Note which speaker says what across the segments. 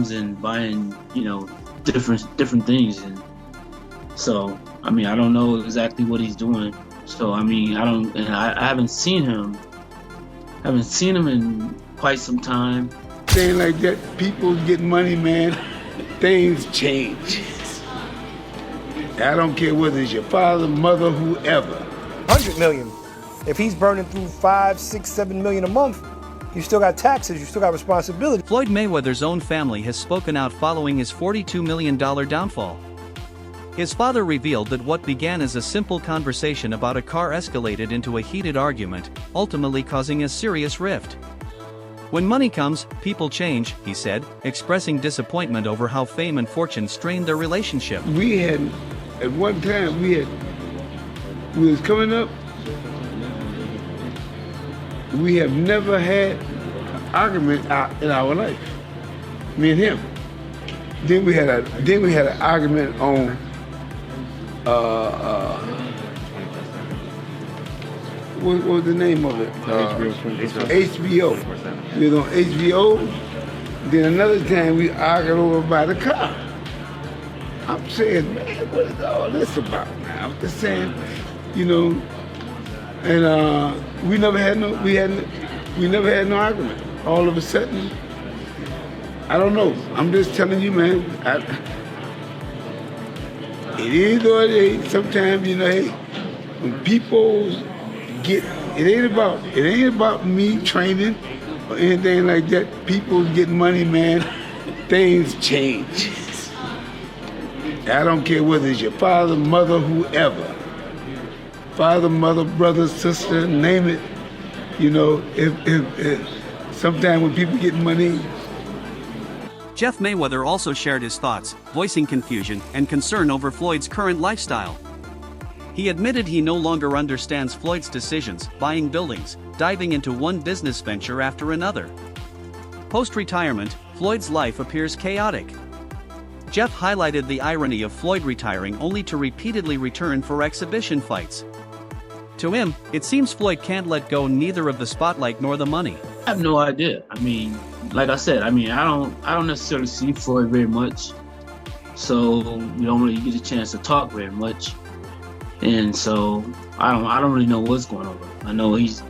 Speaker 1: homes and buying, different things. And so, I mean, I don't know exactly what he's doing. So, I mean, I haven't seen him. In quite some time.
Speaker 2: Saying like that, people get money, man. Things change. I don't care whether it's your father, mother, whoever.
Speaker 3: 100 million. If he's burning through 5, 6, 7 million a month, you still got taxes, you still got responsibility.
Speaker 4: Floyd Mayweather's own family has spoken out following his $42 million downfall. His father revealed that what began as a simple conversation about a car escalated into a heated argument, ultimately causing a serious rift. When money comes, people change, he said, expressing disappointment over how fame and fortune strained their relationship.
Speaker 2: We had, at one time, we was coming up, we have never had an argument in our life, me and him. Then we had an argument on what was the name of it? HBO. We was on HBO. Then another time we argued over by the car. I'm saying, man, what is all this about now? I'm just saying, and we never had no argument. All of a sudden, I don't know. I'm just telling you, man. It is what it is. Sometimes, hey, when people it ain't about me training or anything like that. People get money, man. Things change. I don't care whether it's your father, mother, whoever. Father, mother, brother, sister, name it. If sometimes when people get money.
Speaker 4: Jeff Mayweather also shared his thoughts, voicing confusion and concern over Floyd's current lifestyle. He admitted he no longer understands Floyd's decisions, buying buildings, diving into one business venture after another. Post-retirement, Floyd's life appears chaotic. Jeff highlighted the irony of Floyd retiring only to repeatedly return for exhibition fights. To him, it seems Floyd can't let go neither of the spotlight nor the money.
Speaker 1: I have no idea. I mean, like I said, I don't necessarily see Floyd very much, so we don't really get a chance to talk very much, and so I don't really know what's going on. I know he's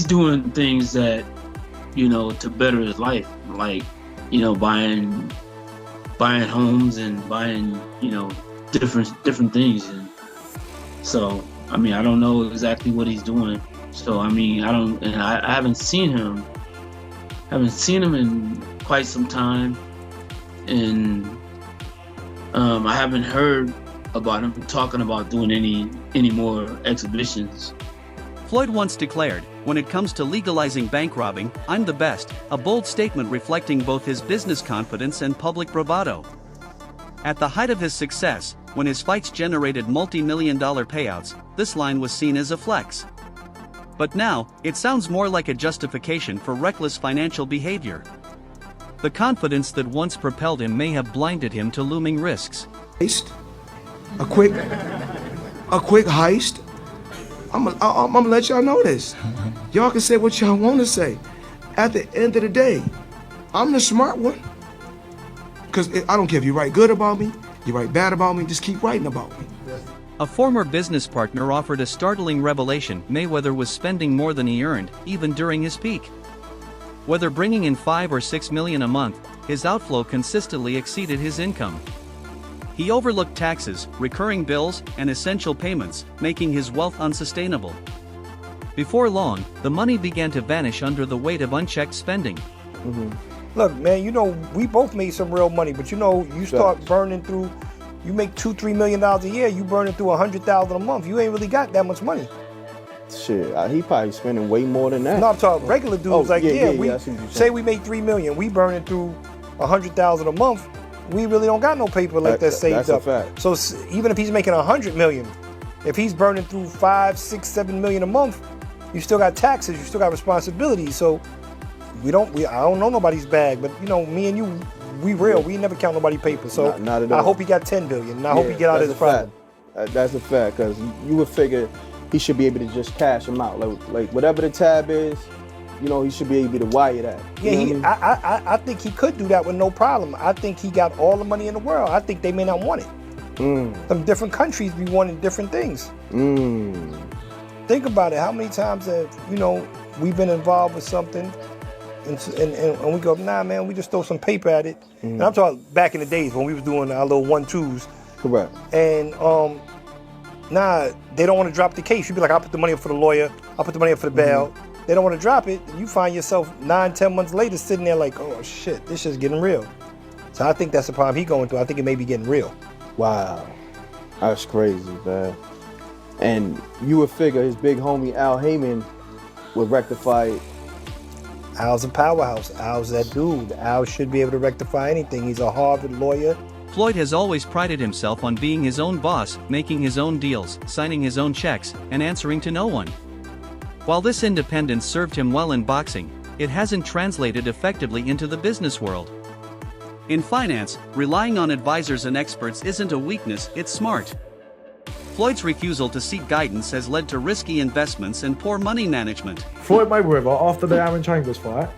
Speaker 1: doing things that to better his life, like buying homes and buying different things, and so I mean I don't know exactly what he's doing. So I mean I haven't seen him in quite some time, and I haven't heard about him talking about doing any more exhibitions.
Speaker 4: Floyd once declared, "When it comes to legalizing bank robbing, I'm the best," a bold statement reflecting both his business confidence and public bravado. At the height of his success, when his fights generated multi-million-dollar payouts, this line was seen as a flex. But now, it sounds more like a justification for reckless financial behavior. The confidence that once propelled him may have blinded him to looming risks.
Speaker 5: A quick heist. I'm gonna let y'all know this. Y'all can say what y'all want to say. At the end of the day, I'm the smart one. Because I don't care if you write good about me, you write bad about me, just keep writing about me.
Speaker 4: A former business partner offered a startling revelation: Mayweather was spending more than he earned, even during his peak. Whether bringing in $5 or $6 million a month, his outflow consistently exceeded his income. He overlooked taxes, recurring bills, and essential payments, making his wealth unsustainable. Before long, the money began to vanish under the weight of unchecked spending.
Speaker 3: Look, man, we both made some real money, but you start burning through. You make $2-3 million a year, you burning through $100,000 a month. You ain't really got that much money.
Speaker 6: Shit, he probably spending way more than that.
Speaker 3: No, I'm talking regular dudes. Say we make $3 million, we burning through $100,000 a month. We really don't got no paper like that saved up.
Speaker 6: That's a fact.
Speaker 3: So even if he's making $100 million, if he's burning through 5, 6, 7 million a month, you still got taxes, you still got responsibilities. So I don't know nobody's bag, but me and you, we real. We never count nobody paper. So
Speaker 6: not at all.
Speaker 3: I hope he got $10 billion. And I hope he get out of his problem.
Speaker 6: That's a fact, because you would figure he should be able to just cash him out. Like whatever the tab is, you know, he should be able to wire that.
Speaker 3: Yeah,
Speaker 6: You know what I mean?
Speaker 3: I think he could do that with no problem. I think he got all the money in the world. I think they may not want it. Some different countries be wanting different things. Think about it. How many times have, you know, we've been involved with something and we go, nah, man, we just throw some paper at it. And I'm talking back in the days when we was doing our little 1-2s.
Speaker 6: Correct.
Speaker 3: And nah, they don't want to drop the case. You'd be like, I'll put the money up for the lawyer. I'll put the money up for the bail. They don't want to drop it. You find yourself 9-10 months later sitting there like, oh shit, this shit's getting real. So I think that's the problem he's going through. I think it may be getting real.
Speaker 6: Wow. That's crazy, man. And you would figure his big homie Al Heyman would rectify it.
Speaker 3: Al's a powerhouse. Al's that dude. Al should be able to rectify anything. He's a Harvard lawyer.
Speaker 4: Floyd has always prided himself on being his own boss, making his own deals, signing his own checks, and answering to no one. While this independence served him well in boxing, it hasn't translated effectively into the business world. In finance, relying on advisors and experts isn't a weakness, it's smart. Floyd's refusal to seek guidance has led to risky investments and poor money management.
Speaker 7: Floyd Mayweather, after the Aaron Chambers fight,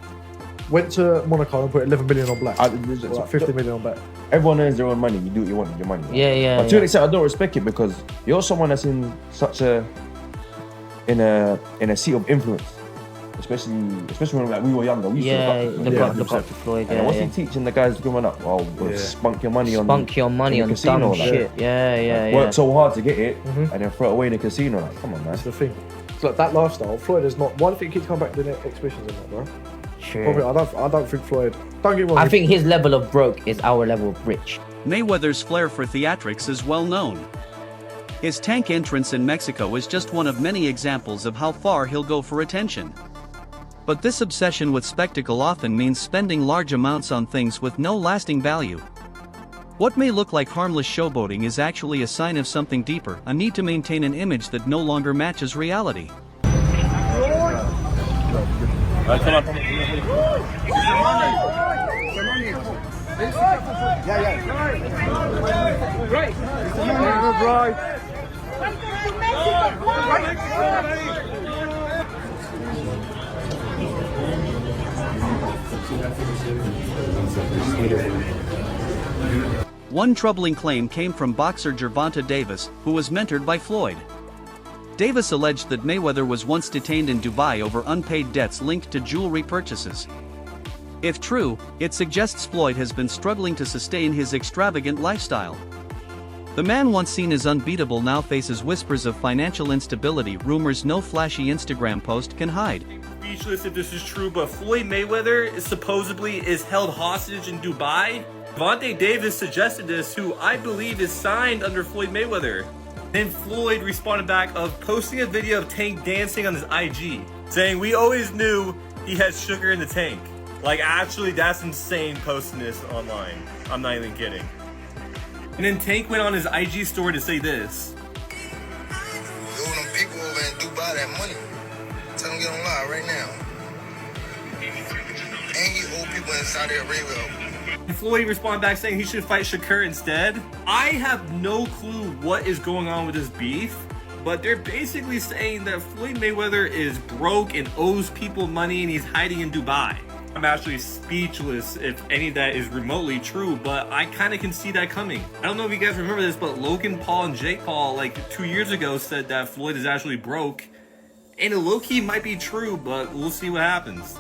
Speaker 7: went to Monaco and put 11 million on black. 50 million on black.
Speaker 8: Everyone earns their own money. You do what you want with your money. Right?
Speaker 9: Yeah.
Speaker 8: But to an extent, I don't respect it because you're someone that's in such a seat of influence. Especially when like, we were younger. We used to look up to
Speaker 9: Floyd.
Speaker 8: And what's he teaching the guys growing up? Oh, spunk your money on
Speaker 9: your
Speaker 8: casino,
Speaker 9: dumb shit.
Speaker 8: Work so hard to get it and then throw it away in the casino. Like, come on, man.
Speaker 7: That's the thing. It's like that lifestyle. Floyd is not. One thing keeps coming back to the exhibitions and that, bro.
Speaker 9: Sure.
Speaker 7: Probably, I don't think Floyd. Don't get me wrong.
Speaker 9: I think his level of broke is our level of rich.
Speaker 4: Mayweather's flair for theatrics is well known. His tank entrance in Mexico is just one of many examples of how far he'll go for attention. But this obsession with spectacle often means spending large amounts on things with no lasting value. What may look like harmless showboating is actually a sign of something deeper, a need to maintain an image that no longer matches reality. One troubling claim came from boxer Gervonta Davis, who was mentored by Floyd. Davis alleged that Mayweather was once detained in Dubai over unpaid debts linked to jewelry purchases. If true, it suggests Floyd has been struggling to sustain his extravagant lifestyle. The man once seen as unbeatable now faces whispers of financial instability, rumors no flashy Instagram post can hide.
Speaker 10: Speechless if this is true, but Floyd Mayweather supposedly is held hostage in Dubai. Gervonta Davis suggested this, who I believe is signed under Floyd Mayweather. Then Floyd responded back of posting a video of Tank dancing on his IG, saying, "We always knew he had sugar in the tank." Like, actually, that's insane posting this online. I'm not even kidding. And then Tank went on his IG story to say this.
Speaker 11: Yo, them people over in Dubai that money. Tell them get on live right now. And you old people in Saudi Arabia.
Speaker 10: And Floyd responded back saying he should fight Shakur instead. I have no clue what is going on with this beef, but they're basically saying that Floyd Mayweather is broke and owes people money and he's hiding in Dubai. I'm actually speechless if any of that is remotely true, but I kind of can see that coming. I don't know if you guys remember this, but Logan Paul and Jake Paul like 2 years ago said that Floyd is actually broke. And it low-key might be true, but we'll see what happens.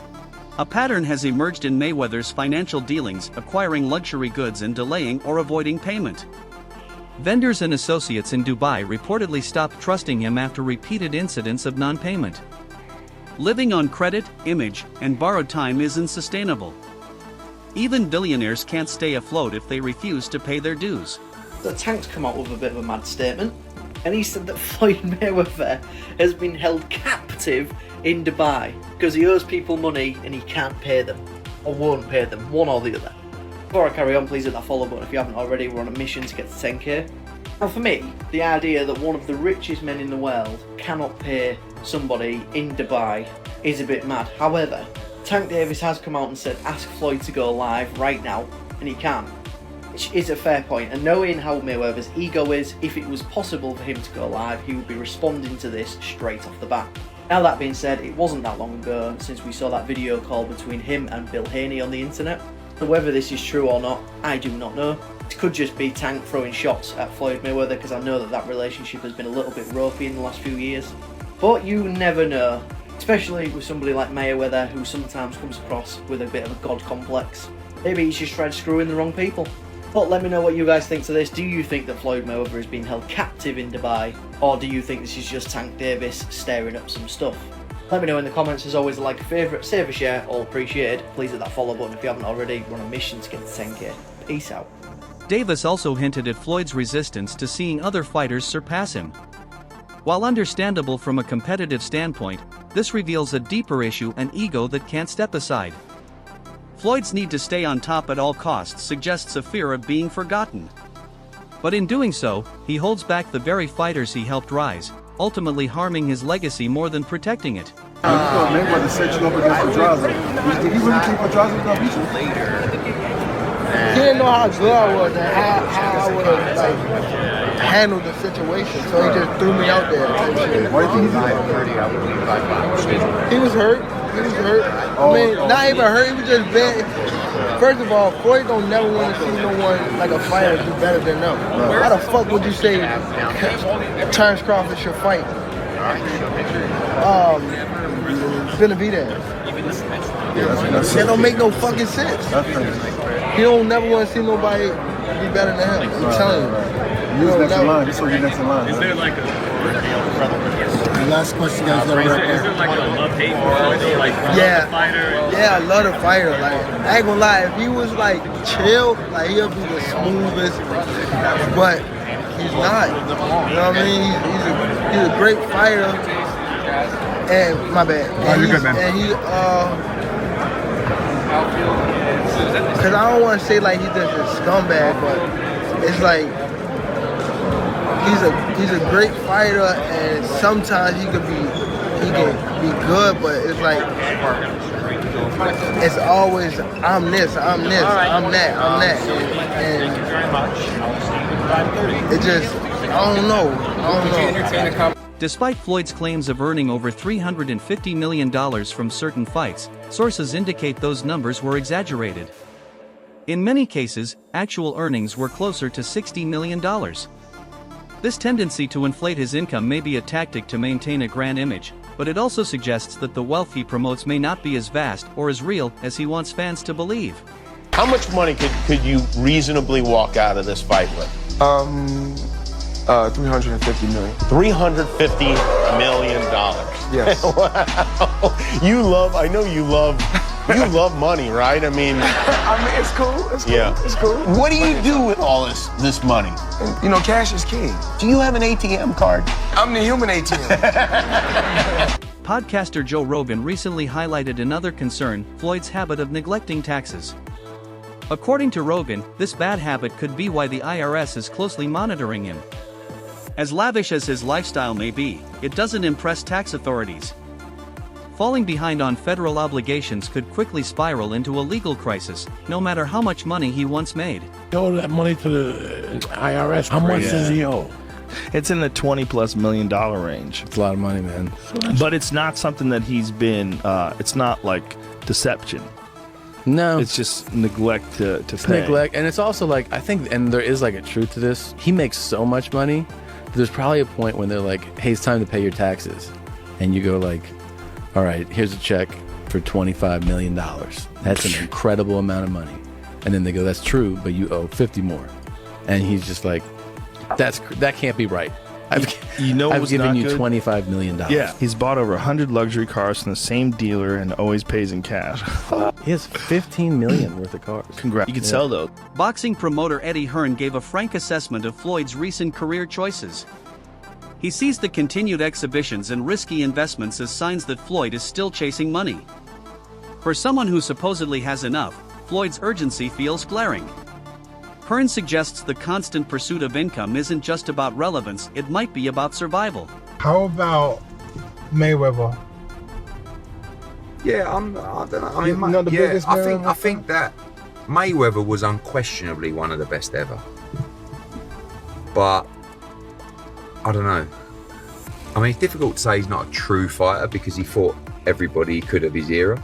Speaker 4: A pattern has emerged in Mayweather's financial dealings, acquiring luxury goods and delaying or avoiding payment. Vendors and associates in Dubai reportedly stopped trusting him after repeated incidents of non-payment. Living on credit, image, and borrowed time isn't sustainable. Even billionaires can't stay afloat if they refuse to pay their dues.
Speaker 12: The Tank's come out with a bit of a mad statement, and he said that Floyd Mayweather has been held captive in Dubai because he owes people money and he can't pay them, or won't pay them, one or the other. Before I carry on, please hit that follow button if you haven't already. We're on a mission to get to 10k. Now for me, the idea that one of the richest men in the world cannot pay somebody in Dubai is a bit mad. However, Tank Davis has come out and said ask Floyd to go live right now, and he can. Which is a fair point, and knowing how Mayweather's ego is, if it was possible for him to go live, he would be responding to this straight off the bat. Now that being said, it wasn't that long ago since we saw that video call between him and Bill Haney on the internet. And whether this is true or not, I do not know. It could just be Tank throwing shots at Floyd Mayweather, because I know that relationship has been a little bit ropey in the last few years. But you never know, especially with somebody like Mayweather, who sometimes comes across with a bit of a god complex. Maybe he's just tried to screw in the wrong people. But let me know what you guys think to this. Do you think that Floyd Mayweather is being held captive in Dubai? Or do you think this is just Tank Davis stirring up some stuff? Let me know in the comments. As always, a like, a favourite, save a share, all appreciated. Please hit that follow button if you haven't already. We're on a mission to get to 10k. Peace out.
Speaker 4: Davis also hinted at Floyd's resistance to seeing other fighters surpass him. While understandable from a competitive standpoint, this reveals a deeper issue and ego that can't step aside. Floyd's need to stay on top at all costs suggests a fear of being forgotten. But in doing so, he holds back the very fighters he helped rise, ultimately harming his legacy more than protecting it.
Speaker 13: Mayweather set you up against Pedraza. Did he really think Pedraza was gonna beat you?
Speaker 14: He didn't know how good I was and how I would have handled the situation, so he just threw me out there.
Speaker 13: Why do you think he did that?
Speaker 14: He was hurt. He was hurt. I mean, not even hurt. He was just bad. First of all, Floyd don't never want to see no one like a fighter do better than them. How the fuck would you say Terrence Crawford should fight Benavidez? That don't make no fucking sense. He don't never want to see nobody be better than him. I'm telling you.
Speaker 13: He was next in line. Just so you're next in line.
Speaker 15: Is there like a
Speaker 13: last question, guys? Is
Speaker 15: there like a love-hate for like fighter?
Speaker 14: Yeah, I love the fighter. Like, I ain't gonna lie, if he was like chill, like he'll be the smoothest. But he's not. You know what I mean? He's a great fighter. And my bad. And he because I don't want to say like he's just a scumbag, but it's like he's a great fighter, and sometimes he can be good, but it's like it's always I'm this, I'm that, and it just I don't know.
Speaker 4: Despite Floyd's claims of earning over $350 million from certain fights, sources indicate those numbers were exaggerated. In many cases, actual earnings were closer to $60 million. This tendency to inflate his income may be a tactic to maintain a grand image, but it also suggests that the wealth he promotes may not be as vast or as real as he wants fans to believe.
Speaker 16: How much money could you reasonably walk out of this fight with?
Speaker 5: 350 million.
Speaker 16: $350 million.
Speaker 5: Yes.
Speaker 16: Wow. I know you love money, right? I mean,
Speaker 5: it's cool. It's cool.
Speaker 16: Yeah.
Speaker 5: It's cool.
Speaker 16: What do you do with all this money?
Speaker 5: You know, cash is king.
Speaker 16: Do you have an ATM card?
Speaker 5: I'm the human ATM.
Speaker 4: Podcaster Joe Rogan recently highlighted another concern: Floyd's habit of neglecting taxes. According to Rogan, this bad habit could be why the IRS is closely monitoring him. As lavish as his lifestyle may be, it doesn't impress tax authorities. Falling behind on federal obligations could quickly spiral into a legal crisis, no matter how much money he once made.
Speaker 17: He owed that money to the IRS. How much does he owe?
Speaker 18: It's in the $20+ million range.
Speaker 19: It's a lot of money, man.
Speaker 18: But it's not something that he's been, it's not like deception.
Speaker 19: No.
Speaker 18: It's just neglect to pay.
Speaker 19: Neglect, and it's also like, I think, and there is like a truth to this, he makes so much money, there's probably a point when they're like, hey, it's time to pay your taxes. And you go like, all right, here's a check for $25 million. That's an incredible amount of money. And then they go, that's true, but you owe 50 more. And he's just like, that can't be right. I've given you $25 million.
Speaker 18: Yeah, he's bought over 100 luxury cars from the same dealer and always pays in cash.
Speaker 19: He has $15 million worth of cars.
Speaker 18: Congrats. You can sell those.
Speaker 4: Boxing promoter Eddie Hearn gave a frank assessment of Floyd's recent career choices. He sees the continued exhibitions and risky investments as signs that Floyd is still chasing money. For someone who supposedly has enough, Floyd's urgency feels glaring. Hearn suggests the constant pursuit of income isn't just about relevance, it might be about survival.
Speaker 20: How about Mayweather?
Speaker 21: Yeah, I think that Mayweather was unquestionably one of the best ever. But I don't know. I mean, it's difficult to say he's not a true fighter because he fought everybody he could of his era.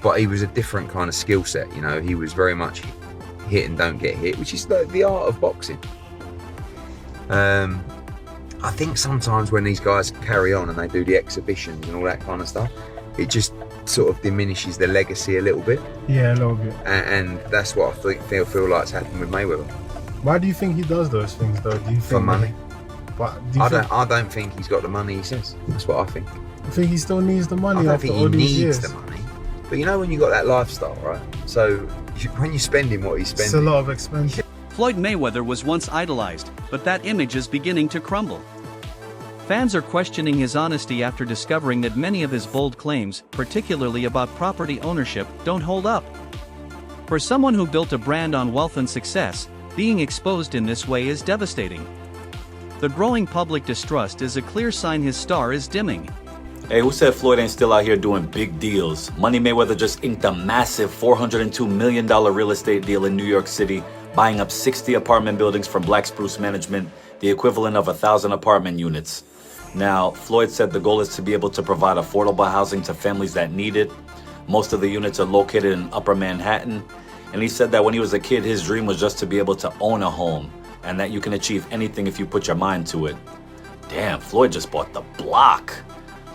Speaker 21: But he was a different kind of skill set, you know. He was very much hit and don't get hit, which is the art of boxing. I think sometimes when these guys carry on and they do the exhibitions and all that kind of stuff, it just sort of diminishes the legacy a little bit.
Speaker 20: Yeah, a little bit.
Speaker 21: And that's what I feel like's happened with Mayweather.
Speaker 20: Why do you think he does those things, though? Do you think
Speaker 21: for money?
Speaker 20: I
Speaker 21: don't think he's got the money he says. That's what I think.
Speaker 20: I think he still needs the money.
Speaker 21: I don't
Speaker 20: after
Speaker 21: think
Speaker 20: all
Speaker 21: he
Speaker 20: these
Speaker 21: needs
Speaker 20: years.
Speaker 21: the money. But you know when you got that lifestyle, right? So when you're spending what he's spending,
Speaker 20: It's a lot of expense.
Speaker 4: Floyd Mayweather was once idolized, but that image is beginning to crumble. Fans are questioning his honesty after discovering that many of his bold claims, particularly about property ownership, don't hold up. For someone who built a brand on wealth and success, being exposed in this way is devastating. The growing public distrust is a clear sign his star is dimming.
Speaker 2: Hey, who said Floyd ain't still out here doing big deals? Money Mayweather just inked a massive $402 million real estate deal in New York City, buying up 60 apartment buildings from Black Spruce Management, the equivalent of 1,000 apartment units. Now, Floyd said the goal is to be able to provide affordable housing to families that need it. Most of the units are located in Upper Manhattan. And he said that when he was a kid, his dream was just to be able to own a home, and that you can achieve anything if you put your mind to it. Damn, Floyd just bought the block.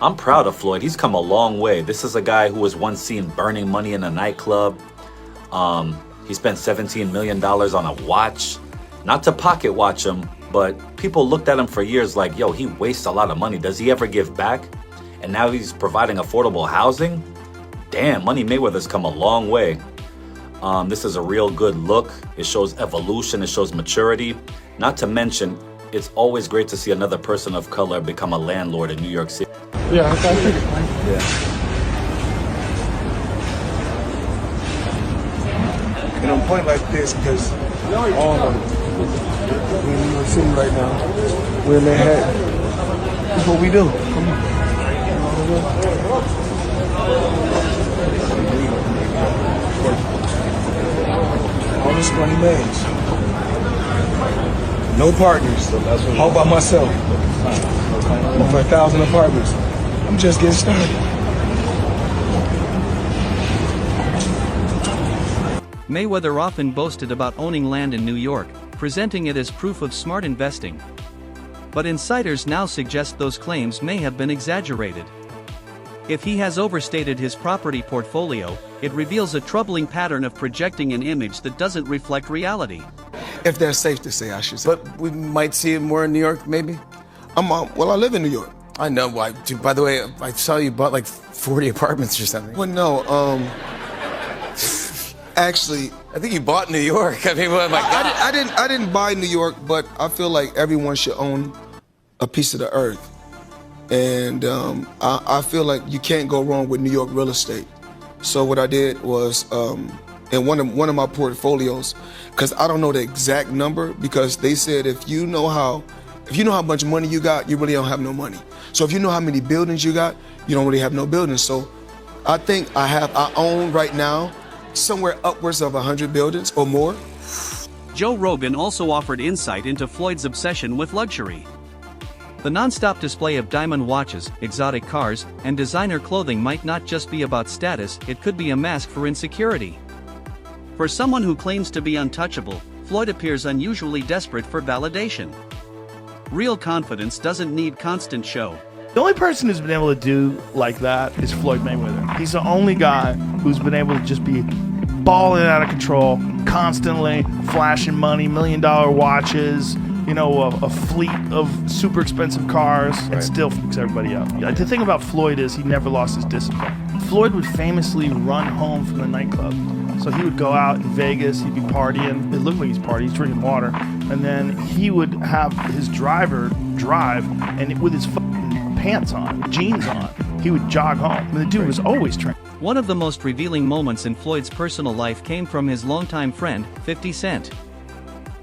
Speaker 2: I'm proud of Floyd. He's come a long way. This is a guy who was once seen burning money in a nightclub. He spent $17 million on a watch. Not to pocket watch him, but people looked at him for years like, yo, he wastes a lot of money. Does he ever give back? And now he's providing affordable housing? Damn, Money Mayweather's come a long way. This is a real good look. It shows evolution. It shows maturity. Not to mention, it's always great to see another person of color become a landlord in New York City.
Speaker 20: Yeah, I think it.
Speaker 21: Yeah.
Speaker 5: And on a point like this, because all of them, we're in New York City right now. We're in Manhattan. That's what we do. Come on. All this money made. No partners. All by myself. Over 1,000 apartments. I'm just getting started.
Speaker 4: Mayweather often boasted about owning land in New York, presenting it as proof of smart investing. But insiders now suggest those claims may have been exaggerated. If he has overstated his property portfolio, it reveals a troubling pattern of projecting an image that doesn't reflect reality.
Speaker 5: If that's safe to say, I should say.
Speaker 22: But we might see it more in New York, maybe?
Speaker 5: Well, I live in New York.
Speaker 22: I know. By the way, I saw you bought like 40 apartments or something.
Speaker 5: Well, no, actually,
Speaker 22: I think you bought New York. I mean, what am
Speaker 5: I didn't buy New York, but I feel like everyone should own a piece of the earth. And I feel like you can't go wrong with New York real estate. So what I did was, in one of my portfolios, because I don't know the exact number, because they said if you know how much money you got, you really don't have no money. So if you know how many buildings you got, you don't really have no buildings. So I think I own right now somewhere upwards of 100 buildings or more.
Speaker 4: Joe Rogan also offered insight into Floyd's obsession with luxury. The non-stop display of diamond watches, exotic cars, and designer clothing might not just be about status, it could be a mask for insecurity. For someone who claims to be untouchable, Floyd appears unusually desperate for validation. Real confidence doesn't need constant show.
Speaker 18: The only person who's been able to do like that is Floyd Mayweather. He's the only guy who's been able to just be balling out of control, constantly flashing money, $1 million watches, a fleet of super expensive cars, and still fucks everybody up. The thing about Floyd is he never lost his discipline. Floyd would famously run home from the nightclub. So he would go out in Vegas, he'd be partying, it looked like he's partying, he's drinking water, and then he would have his driver drive, and with his pants on, jeans on, he would jog home. And the dude was always trained.
Speaker 4: One of the most revealing moments in Floyd's personal life came from his longtime friend, 50 Cent.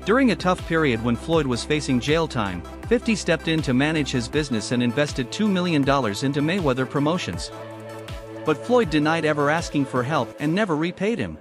Speaker 4: During a tough period when Floyd was facing jail time, 50 stepped in to manage his business and invested $2 million into Mayweather Promotions. But Floyd denied ever asking for help and never repaid him.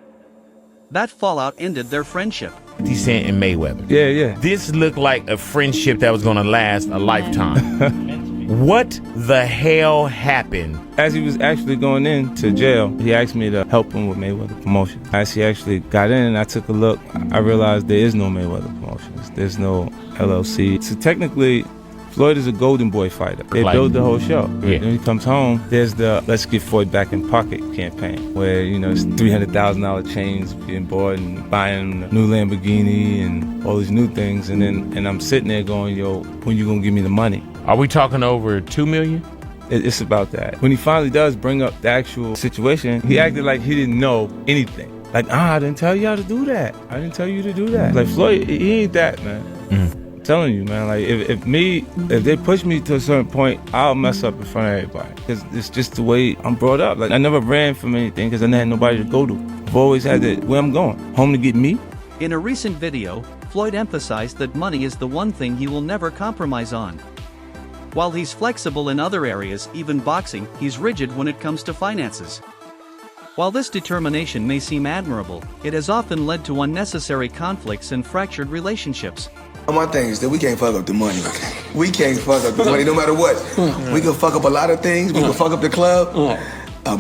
Speaker 4: That fallout ended their friendship.
Speaker 23: 50 Cent and Mayweather.
Speaker 21: Yeah.
Speaker 23: This looked like a friendship that was going to last a lifetime.
Speaker 1: What the hell happened?
Speaker 6: As he was actually going into jail, he asked me to help him with Mayweather Promotions. As he actually got in and I took a look, I realized there is no Mayweather Promotions. There's no LLC. So technically, Floyd is a golden boy fighter. They build the whole show.
Speaker 1: Yeah.
Speaker 6: When he comes home, there's the Let's Get Floyd Back in Pocket campaign, where, you know, it's $300,000 chains being bought and buying a new Lamborghini and all these new things. And I'm sitting there going, yo, when you gonna give me the money?
Speaker 1: Are we talking over $2 million?
Speaker 6: It's about that. When he finally does bring up the actual situation, he acted like he didn't know anything. Like, I didn't tell you how to do that. I didn't tell you to do that. Like, Floyd, he ain't that, man. I'm telling you, man. Like, if they push me to a certain point, I'll mess up in front of everybody. Because it's just the way I'm brought up. Like, I never ran from anything because I never had nobody to go to. I've always had where I'm going. Home to get me.
Speaker 4: In a recent video, Floyd emphasized that money is the one thing he will never compromise on. While he's flexible in other areas, even boxing, he's rigid when it comes to finances. While this determination may seem admirable, it has often led to unnecessary conflicts and fractured relationships.
Speaker 5: My thing is that we can't fuck up the money. We can't fuck up the money no matter what. We can fuck up a lot of things. We can fuck up the club.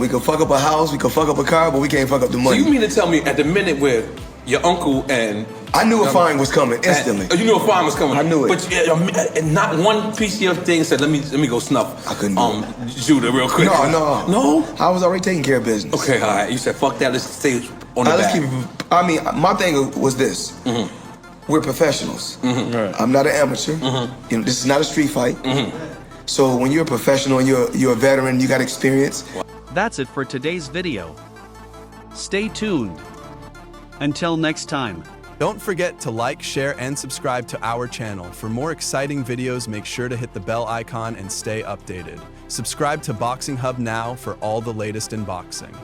Speaker 5: We can fuck up a house. We can fuck up a car, but we can't fuck up the money.
Speaker 23: So you mean to tell me at the minute where your uncle and...
Speaker 5: I knew a fine was coming instantly.
Speaker 23: You knew a fine was coming?
Speaker 5: I knew it.
Speaker 23: But not one piece of your thing said, let me go snuff
Speaker 5: I couldn't
Speaker 23: Judah real quick.
Speaker 5: No.
Speaker 23: No?
Speaker 5: I was already taking care of business.
Speaker 23: Okay, all right. You said, fuck that, let's stay on the back.
Speaker 5: Let's keep it, I mean, my thing was this. We're professionals. I'm not an amateur. You know, this is not a street fight. So when you're a professional and you're a veteran, you got experience.
Speaker 4: That's it for today's video. Stay tuned. Until next time.
Speaker 24: Don't forget to like, share, and subscribe to our channel. For more exciting videos, make sure to hit the bell icon and stay updated. Subscribe to Boxing Hub now for all the latest in boxing.